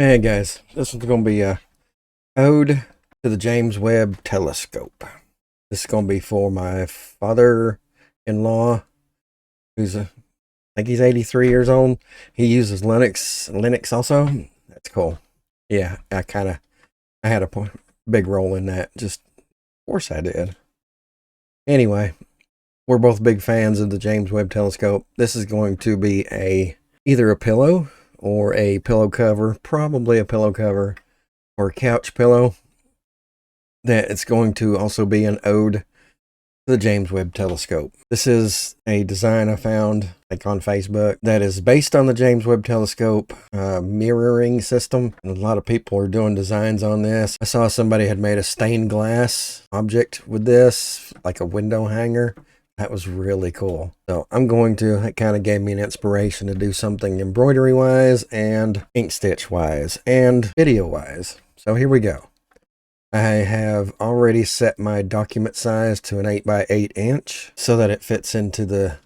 Hey guys, this is going to be a ode to the James Webb telescope. This is going to be for my father-in-law, who's I think he's 83 years old. He uses Linux also. That's cool. Yeah, I had a big role in that. Just, of course I did. Anyway, we're both big fans of the James Webb telescope. This is going to be either a pillow or a pillow cover, probably a pillow cover or a couch pillow. That it's going to also be an ode to the James Webb telescope. This is a design I found on Facebook that is based on the James Webb telescope mirroring system. And a lot of people are doing designs on this. I saw somebody had made a stained glass object with this, like a window hanger. That was really cool. So I'm going to, it kind of gave me an inspiration to do something embroidery wise and Inkstitch wise and video wise. So here we go. I have already set my document size to an 8x8 inch so that it fits into the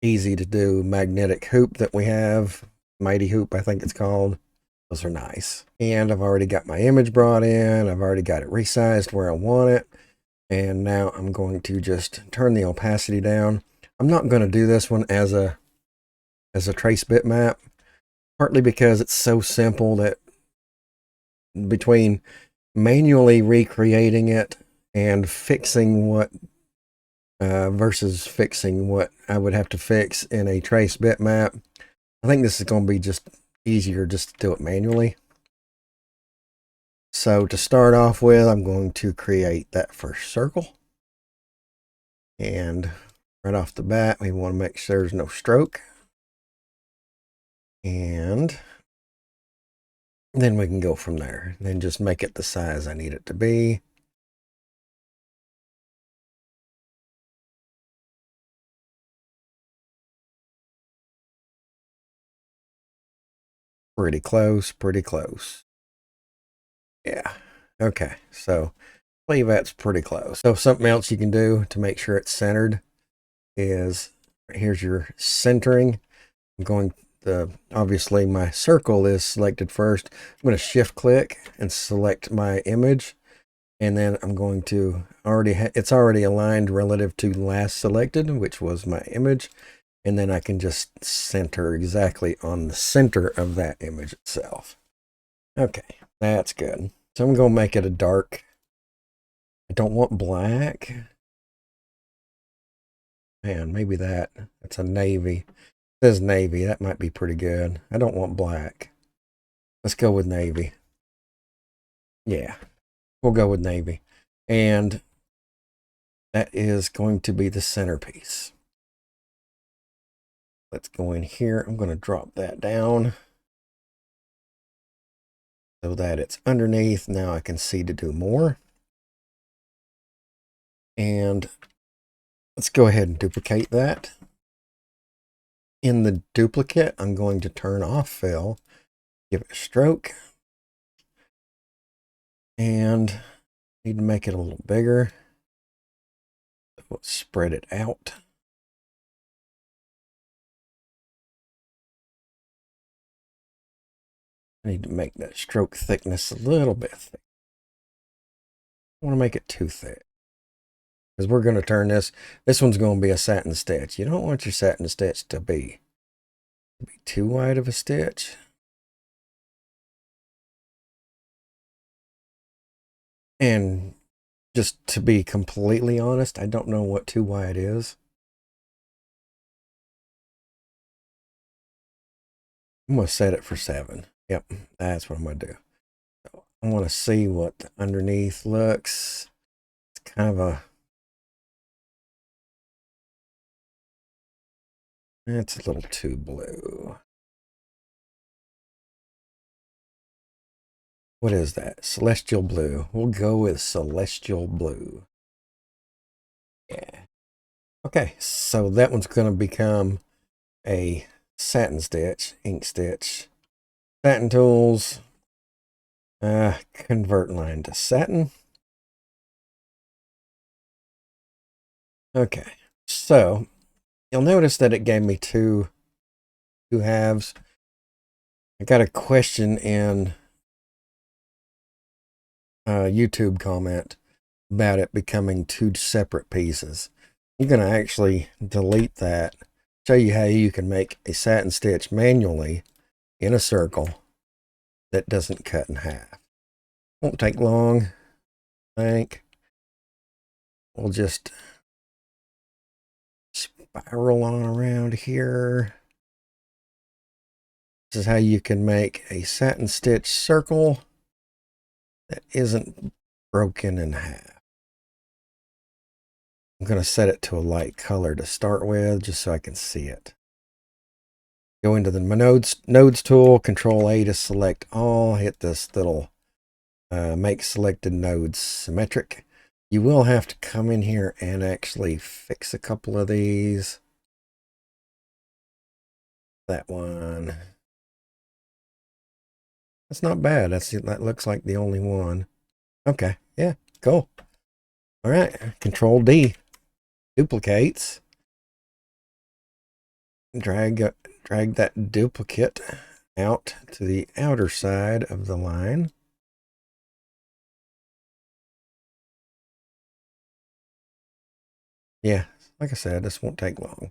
easy to do magnetic hoop that we have. Mighty hoop, I think it's called. Those are nice. And I've already got my image brought in. I've already got it resized where I want it. And now I'm going to just turn the opacity down. I'm not going to do this one as a trace bitmap, partly because it's so simple that between manually recreating it and fixing what versus fixing what I would have to fix in a trace bitmap, I think this is going to be just easier just to do it manually. So to start off with, I'm going to create that first circle. And right off the bat, we want to make sure there's no stroke. And then we can go from there. Then just make it the size I need it to be. Pretty close, pretty close. Yeah. Okay. So I believe that's pretty close. So something else you can do to make sure it's centered is, here's your centering. I'm going obviously my circle is selected first. I'm going to shift click and select my image. And then I'm going to it's already aligned relative to last selected, which was my image. And then I can just center exactly on the center of that image itself. Okay, that's good. So I'm going to make it a dark. I don't want black. Man, maybe that's a navy. It says navy. That might be pretty good. I don't want black. Let's go with navy. Yeah, we'll go with navy. And that is going to be the centerpiece. Let's go in here. I'm going to drop that down so that it's underneath. Now I can see to do more. And let's go ahead and duplicate that. In the duplicate, I'm going to turn off fill, give it a stroke, and need to make it a little bigger. We'll spread it out. I need to make that stroke thickness a little bit thick. I want to make it too thick, because we're going to turn this one's going to be a satin stitch. You don't want your satin stitch to be too wide of a stitch. And just to be completely honest, I don't know what too wide is. I'm going to set it for 7. Yep, that's what I'm going to do. So I want to see what the underneath looks. It's kind of it's a little too blue. What is that? Celestial blue. We'll go with celestial blue. Yeah. Okay, so that one's going to become a satin stitch, Inkstitch. Satin tools. Convert line to satin. Okay, so you'll notice that it gave me two halves. I got a question in YouTube comment about it becoming two separate pieces. I'm going to actually delete that, show you how you can make a satin stitch manually in a circle that doesn't cut in half. Won't take long, I think. We'll just spiral on around here. This is how you can make a satin stitch circle that isn't broken in half. I'm going to set it to a light color to start with, just so I can see it. Go into the nodes tool, Control A to select all, hit this little make selected nodes symmetric. You will have to come in here and actually fix a couple of these. That one. That's not bad. That looks like the only one. Okay, yeah, cool. All right, Control D duplicates. Drag that duplicate out to the outer side of the line. Yeah, like I said, this won't take long.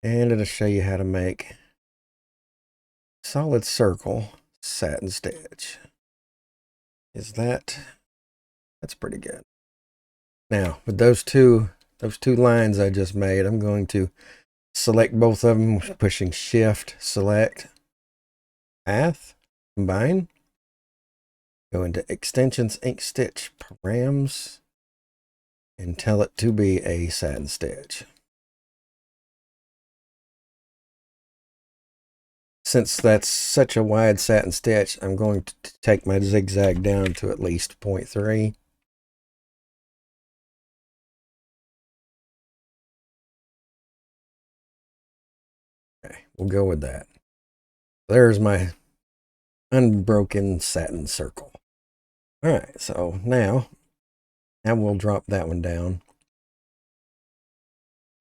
And it'll show you how to make solid circle satin stitch. That's pretty good. Now, with those two lines I just made, I'm going to select both of them, pushing Shift, select, Path, Combine, go into Extensions, Inkstitch, Params, and tell it to be a satin stitch. Since that's such a wide satin stitch, I'm going to take my zigzag down to at least 0.3. Okay, we'll go with that. There's my unbroken satin circle. All right, so now we'll drop that one down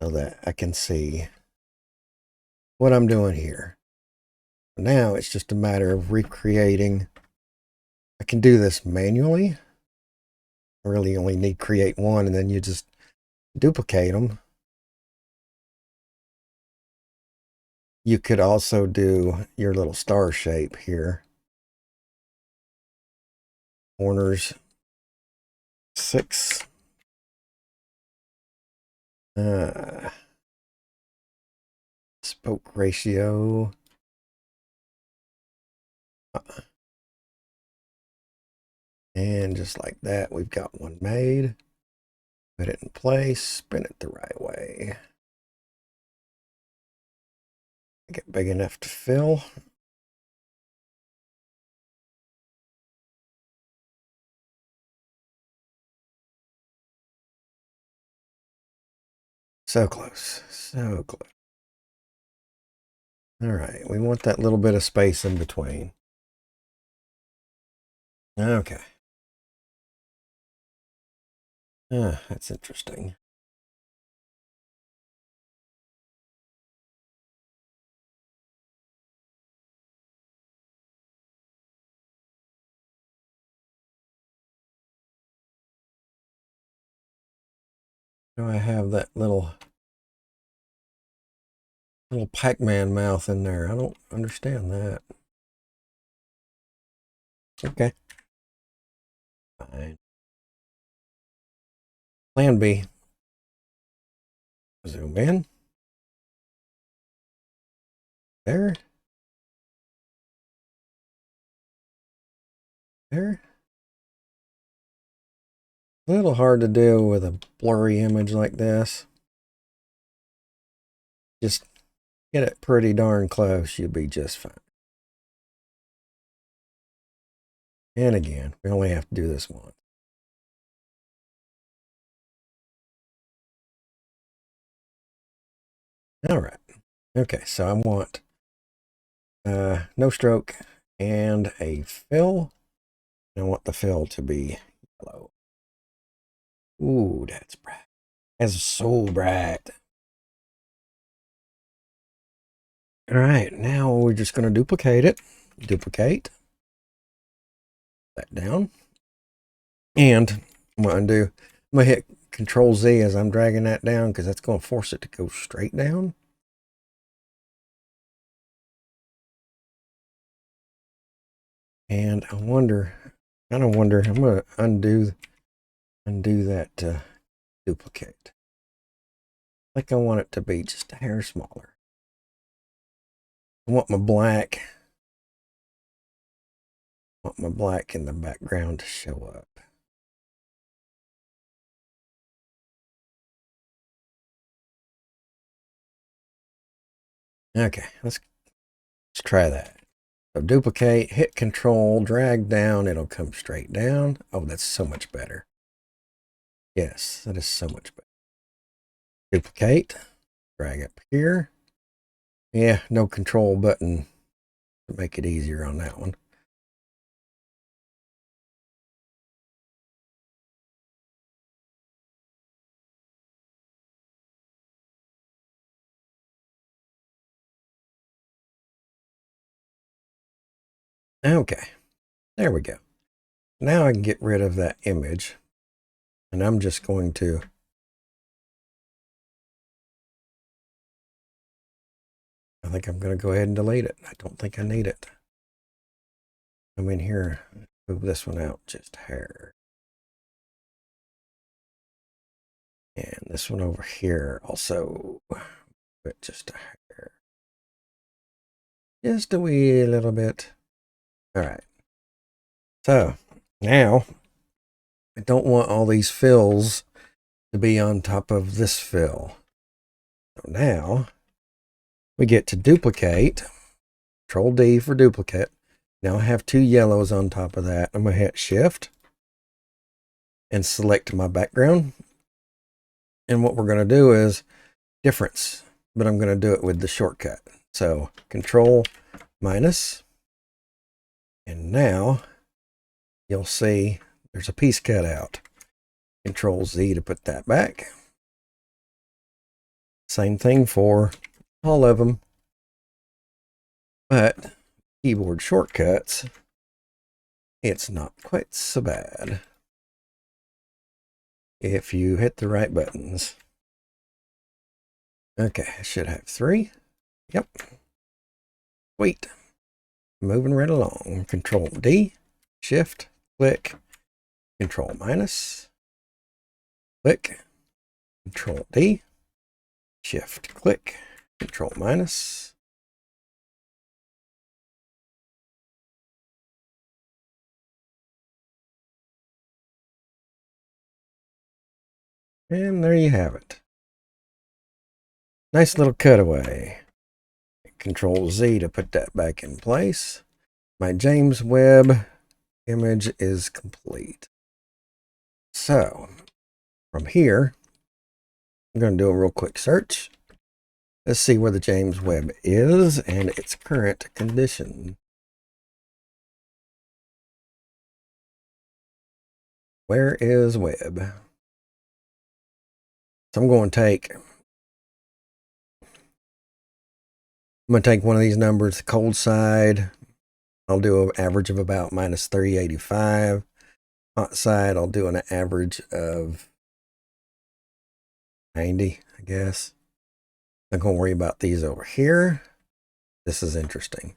so that I can see what I'm doing here. Now it's just a matter of recreating. I can do this manually. I really only need to create one, and then you just duplicate them. You could also do your little star shape here. Corners 6. Spoke ratio. And just like that, we've got one made. Put it in place, spin it the right way. Make it big enough to fill. So close, so close. All right, we want that little bit of space in between. Okay. That's interesting. Do I have that little Pac-Man mouth in there? I don't understand that. Okay. Fine. Plan B. Zoom in. There. There. A little hard to do with a blurry image like this. Just get it pretty darn close, you'll be just fine. And again, we only have to do this once. All right. Okay, so I want no stroke and a fill. I want the fill to be yellow. Ooh, that's bright. That's so bright. All right, now we're just going to duplicate it. Duplicate. that down. And I'm going to undo. I'm going to hit Control Z as I'm dragging that down because that's going to force it to go straight down. And I kind of wonder, I'm going to undo that duplicate. Like I want it to be just a hair smaller. I want my black in the background to show up. Okay, let's try that. So duplicate, hit Control, drag down, it'll come straight down. Oh, that's so much better. Yes, that is so much better. Duplicate, drag up here. Yeah, no Control button to make it easier on that one. Okay, there we go. Now I can get rid of that image, and I'm just going to I think I'm going to go ahead and delete it. I don't think I need it. Come in here, move this one out just a hair. And this one over here also, but just a hair. Just a wee little bit. All right. So now I don't want all these fills to be on top of this fill. So now we get to duplicate. Control D for duplicate. Now I have two yellows on top of that. I'm going to hit Shift and select my background. And what we're going to do is difference, but I'm going to do it with the shortcut. So Control minus, and now you'll see there's a piece cut out. Control Z to put that back. Same thing for all of them, but keyboard shortcuts, it's not quite so bad if you hit the right buttons. Okay, I should have 3. Yep. Sweet. Moving right along. Control D, Shift, click, Control minus, click, Control D, Shift, click, Control minus. And there you have it. Nice little cutaway. Control Z to put that back in place. My James Webb image is complete. So from here, I'm going to do a real quick search. Let's see where the James Webb is and its current condition. Where is Webb? So I'm going to take one of these numbers, the cold side. I'll do an average of about minus 385. Hot side, I'll do an average of 90, I guess. I'm going to worry about these over here. This is interesting.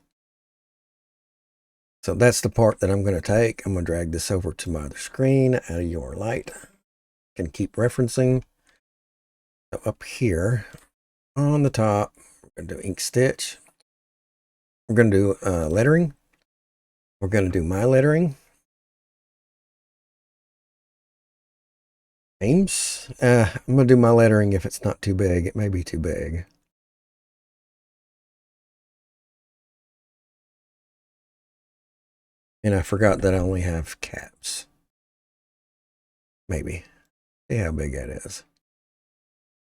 So that's the part that I'm going to take. I'm going to drag this over to my other screen out of your light. Can keep referencing. So up here on the top, we're going to do Inkstitch. We're going to do lettering. We're going to do my lettering. Names. I'm going to do my lettering if it's not too big. It may be too big. And I forgot that I only have caps. Maybe. See how big that is.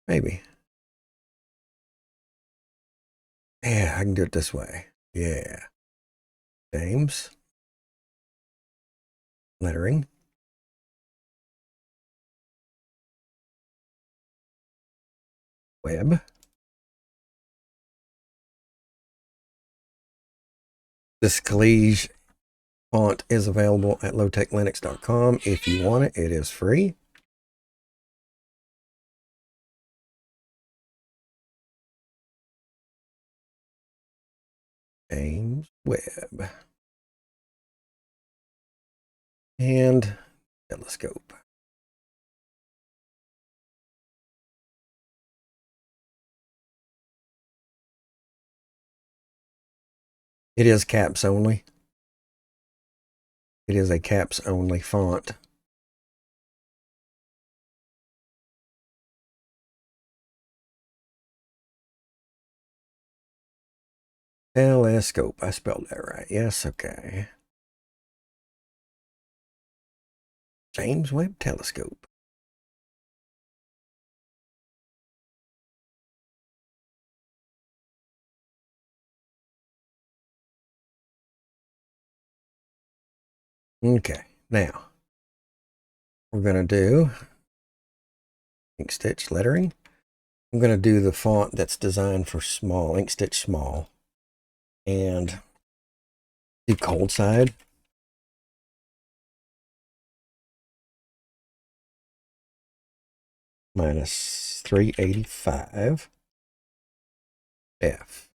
Maybe. Yeah, I can do it this way. Yeah. Names. Lettering. Webb. This collage font is available at lowtechlinux.com. If you want it, it is free. James Webb. And telescope. It is caps only. It is a caps only font. Telescope. I spelled that right. Yes, okay. James Webb Telescope. Okay, now we're going to do Inkstitch lettering. I'm going to do the font that's designed for small, Inkstitch small, and do cold side. Minus 385 F.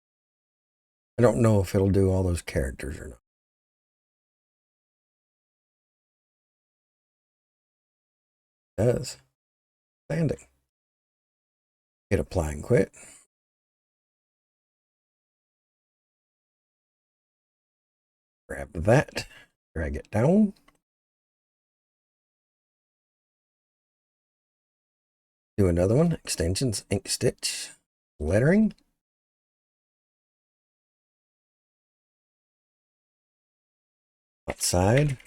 I don't know if it'll do all those characters or not. It does. Standing. Hit apply and quit. Grab that. Drag it down. Do another one. Extensions, Inkstitch, lettering. Outside.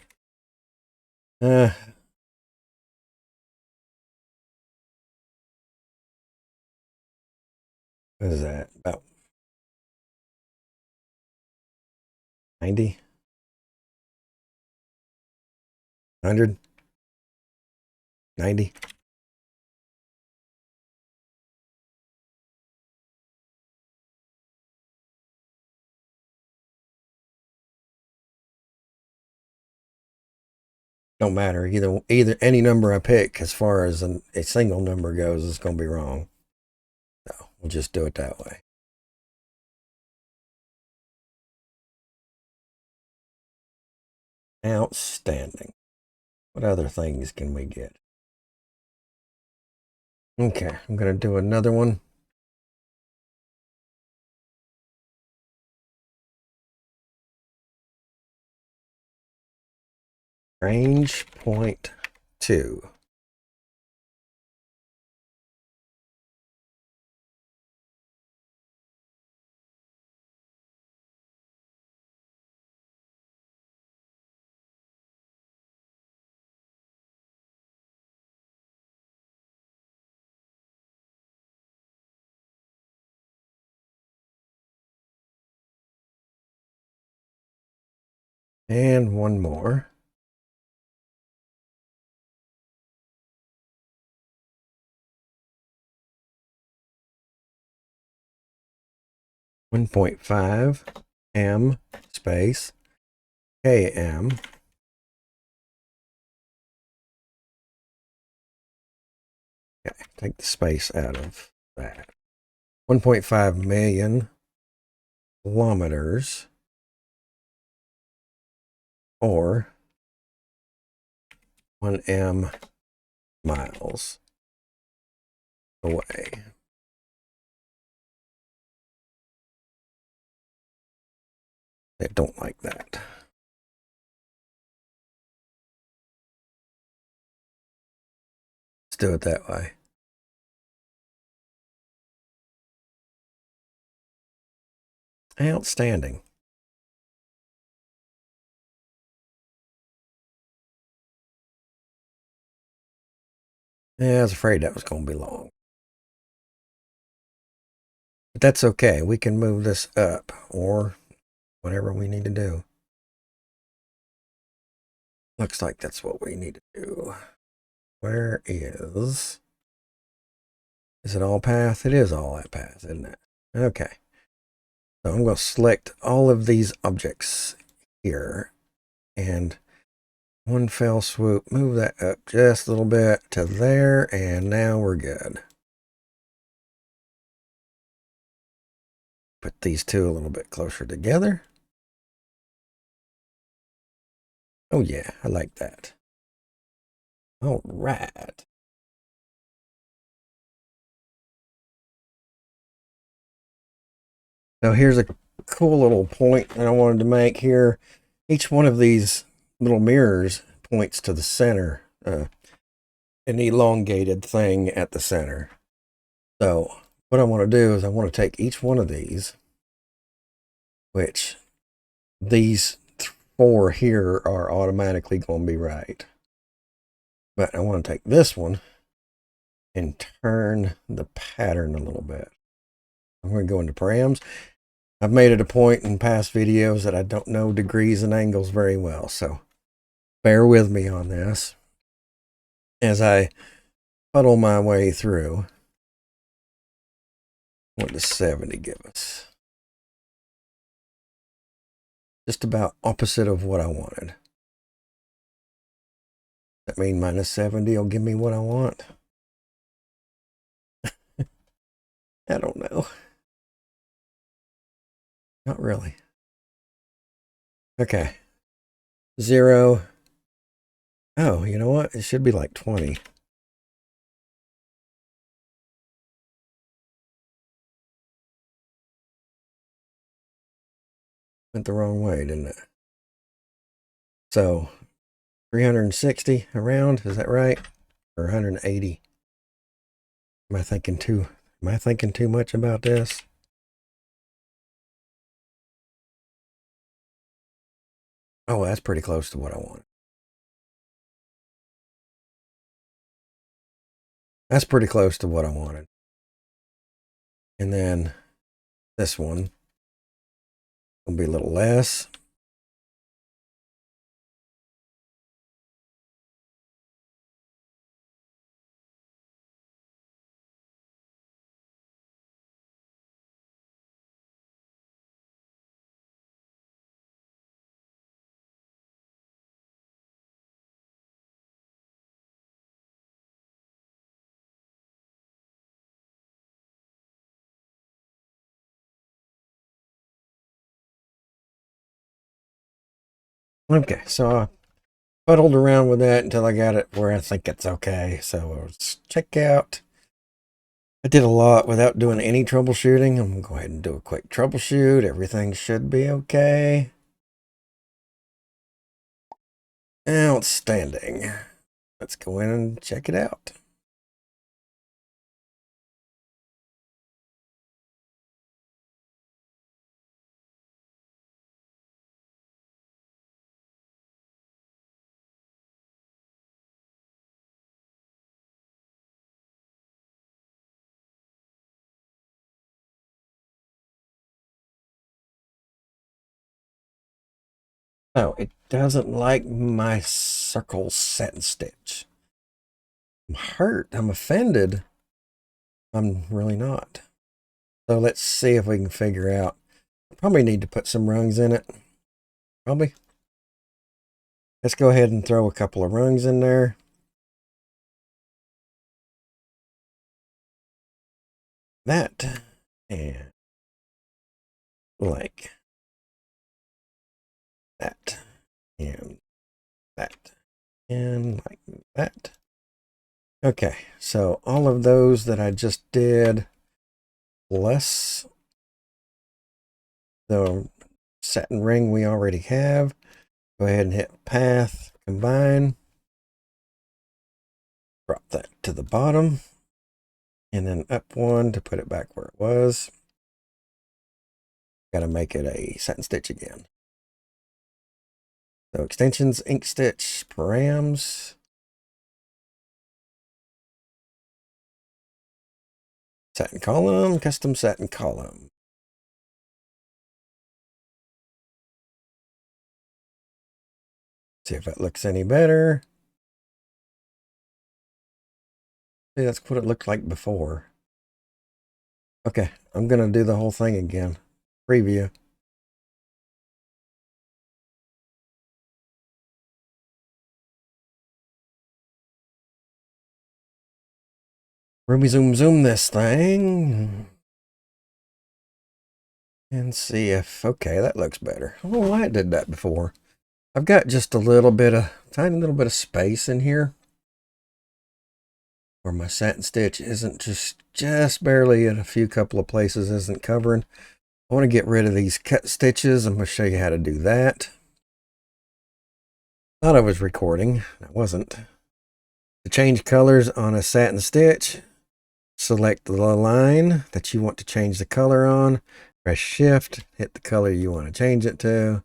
What is that? About 90? 100? 90? Don't matter. Either any number I pick as far as a single number goes is going to be wrong. So we'll just do it that way. Outstanding. What other things can we get? Okay, I'm going to do another one. Range 0.2. And one more. .5 M space KM. Okay, take the space out of that. 1.5 million kilometers, or 1 M miles away. I don't like that. Let's do it that way. Outstanding. Yeah, I was afraid that was going to be long. But that's okay. We can move this up or whatever we need to do. Looks like that's what we need to do. Where is it all path? It is all that path, isn't it? Okay. So I'm going to select all of these objects here and one fell swoop, move that up just a little bit to there, and now we're good. Put these two a little bit closer together. Oh yeah, I like that. All right. Now here's a cool little point that I wanted to make here. Each one of these little mirrors points to the center, an elongated thing at the center. So what I want to do is I want to take each one of these, which these 4 here are automatically going to be right. But I want to take this one and turn the pattern a little bit. I'm going to go into params. I've made it a point in past videos that I don't know degrees and angles very well, so bear with me on this as I puddle my way through. What does 70 give us? Just about opposite of what I wanted. That mean minus 70 will give me what I want? I don't know. Not really. Okay. 0. Oh, you know what? It should be like 20. Went the wrong way, didn't it? So 360 around, is that right? Or 180? Am I thinking too much about this? Oh, that's pretty close to what I want. That's pretty close to what I wanted. And then this one will be a little less. Okay, so I fuddled around with that until I got it where I think it's okay. So let's check out. I did a lot without doing any troubleshooting. I'm going to go ahead and do a quick troubleshoot. Everything should be okay. Outstanding. Let's go in and check it out. No, it doesn't like my circle satin stitch. I'm hurt. I'm offended. I'm really not. So let's see if we can figure out. Probably need to put some rungs in it. Probably. Let's go ahead and throw a couple of rungs in there. That and like that and that and like that. Okay, so all of those that I just did, plus the satin ring we already have. Go ahead and hit path, combine. Drop that to the bottom. And then up one to put it back where it was. Got to make it a satin stitch again. So extensions, Inkstitch, params. Satin column, custom satin column. See if that looks any better. See, that's what it looked like before. Okay, I'm going to do the whole thing again. Preview. Ruby zoom this thing. And see if, okay, that looks better. I don't know why it did that before. I've got just a little bit of, tiny little bit of space in here where my satin stitch isn't just barely in a few couple of places isn't covering. I want to get rid of these cut stitches. I'm going to show you how to do that. Thought I was recording. I wasn't. To change colors on a satin stitch, select the line that you want to change the color on. Press shift, hit the color you want to change it to.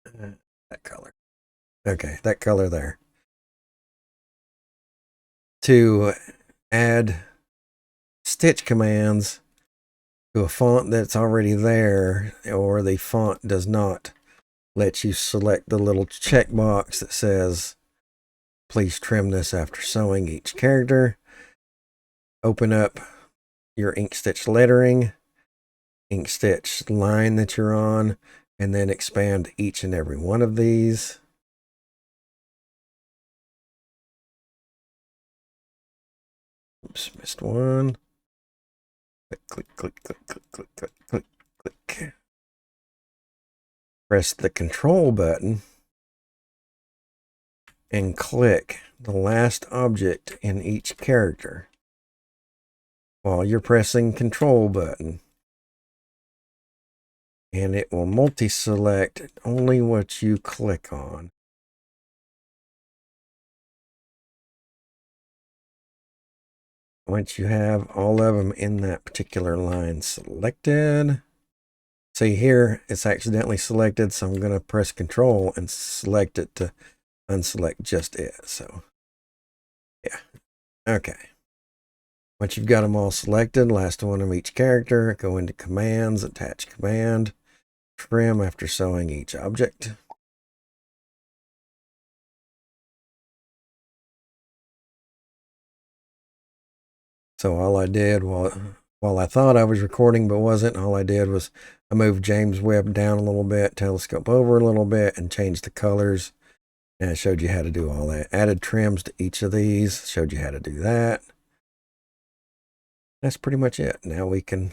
That color. Okay, that color there. To add stitch commands to a font that's already there, or the font does not let you select the little checkbox that says please trim this after sewing each character. Open up your Inkstitch lettering, Inkstitch line that you're on, and then expand each and every one of these. Oops, missed one. Click, click, click, click, click, click, click, click, click. Press the control button and click the last object in each character while you're pressing control button. And it will multi-select only what you click on. Once you have all of them in that particular line selected, see here, it's accidentally selected, so I'm going to press Control and select it to unselect just it. So, yeah. Okay. Once you've got them all selected, last one of each character, go into Commands, Attach Command, trim after sewing each object. So all I did, while I thought I was recording but wasn't, all I did was I moved James Webb down a little bit, telescope over a little bit, and changed the colors. And I showed you how to do all that. Added trims to each of these, showed you how to do that. That's pretty much it. Now we can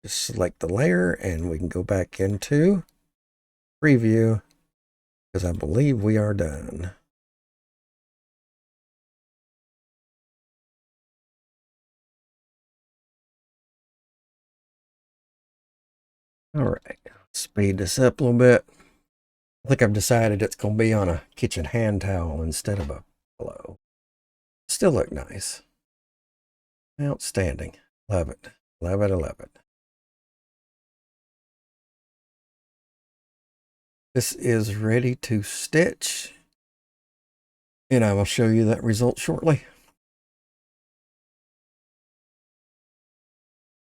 just select the layer and we can go back into preview because I believe we are done. All right, speed this up a little bit. I think I've decided it's going to be on a kitchen hand towel instead of a pillow. Still look nice. Outstanding. Love it. Love it. I love it. This is ready to stitch. And I will show you that result shortly.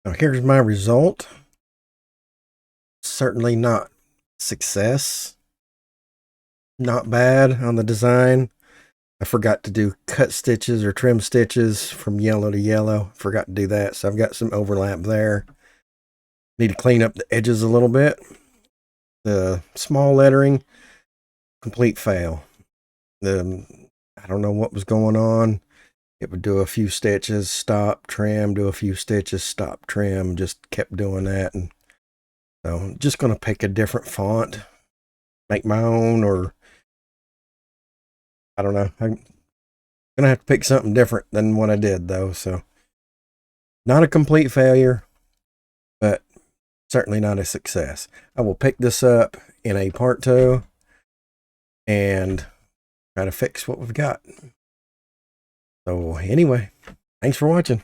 Now here's my result. Certainly not success. Not bad on the design. I forgot to do cut stitches or trim stitches from yellow to yellow. Forgot to do that. So I've got some overlap there. Need to clean up the edges a little bit. The small lettering, complete fail. I don't know what was going on. It would do a few stitches, stop, trim, do a few stitches, stop, trim. Just kept doing that. And so I'm just going to pick a different font, make my own, or I don't know. I'm going to have to pick something different than what I did, though. So not a complete failure, but certainly not a success. I will pick this up in a part 2 and try to fix what we've got. So anyway, thanks for watching.